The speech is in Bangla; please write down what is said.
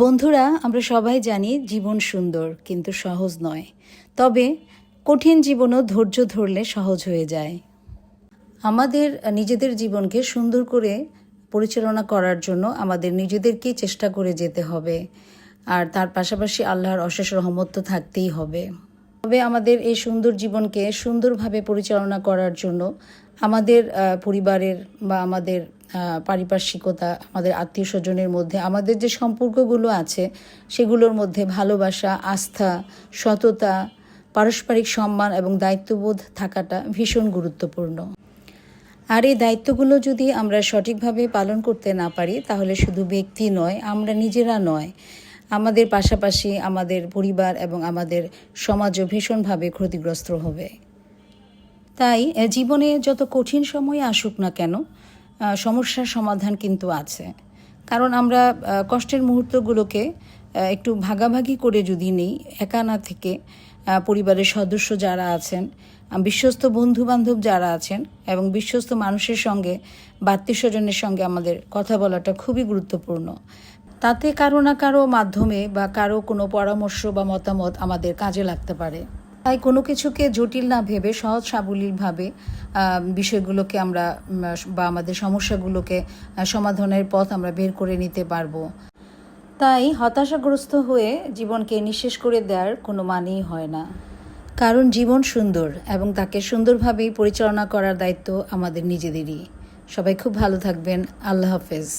বন্ধুরা, আমরা সবাই জানি জীবন সুন্দর কিন্তু সহজ নয়। তবে কঠিন জীবনও ধৈর্য ধরলে সহজ হয়ে যায়। আমাদের নিজেদের জীবনকে সুন্দর করে পরিচালনা করার জন্য আমাদের নিজেদেরকেই চেষ্টা করে যেতে হবে। আর তার পাশাপাশি আল্লাহর অশেষ রহমত তো থাকতেই হবে। তবে আমাদের এই সুন্দর জীবনকে সুন্দরভাবে পরিচালনা করার জন্য আমাদের পরিবারের বা আমাদের পারিপার্শ্বিকতা, আমাদের আত্মীয় স্বজনের মধ্যে আমাদের যে সম্পর্কগুলো আছে সেগুলোর মধ্যে ভালোবাসা, আস্থা, সততা, পারস্পরিক সম্মান এবং দায়িত্ববোধ থাকাটা ভীষণ গুরুত্বপূর্ণ। আর এই দায়িত্বগুলো যদি আমরা সঠিকভাবে পালন করতে না পারি তাহলে শুধু ব্যক্তি নয়, আমরা নিজেরা নয়, আমাদের পাশাপাশি আমাদের পরিবার এবং আমাদের সমাজও ভীষণভাবে ক্ষতিগ্রস্ত হবে। তাই জীবনে যত কঠিন সময় আসুক না কেন, সমস্যার সমাধান কিন্তু আছে। কারণ আমরা কষ্টের মুহূর্তগুলোকে একটু ভাগাভাগি করে যদি নিই, একা না থেকে পরিবারের সদস্য যারা আছেন, বিশ্বস্ত বন্ধুবান্ধব যারা আছেন এবং বিশ্বস্ত মানুষের সঙ্গে বা আত্মীয় স্বজনের সঙ্গে আমাদের কথা বলাটা খুবই গুরুত্বপূর্ণ। তাতে কারো না কারো মাধ্যমে বা কারো কোনো পরামর্শ বা মতামত আমাদের কাজে লাগতে পারে। তাই কোনো কিছুকে জটিল না ভেবে সহজ সাবলীলভাবে বিষয়গুলোকে আমরা বা আমাদের সমস্যাগুলোকে সমাধানের পথ আমরা বের করে নিতে পারবো। তাই হতাশাগ্রস্ত হয়ে জীবনকে নিঃশেষ করে দেওয়ার কোনো মানেই হয় না। কারণ জীবন সুন্দর এবং তাকে সুন্দরভাবেই পরিচালনা করার দায়িত্ব আমাদের নিজেদেরই। সবাই খুব ভালো থাকবেন। আল্লাহ হাফেজ।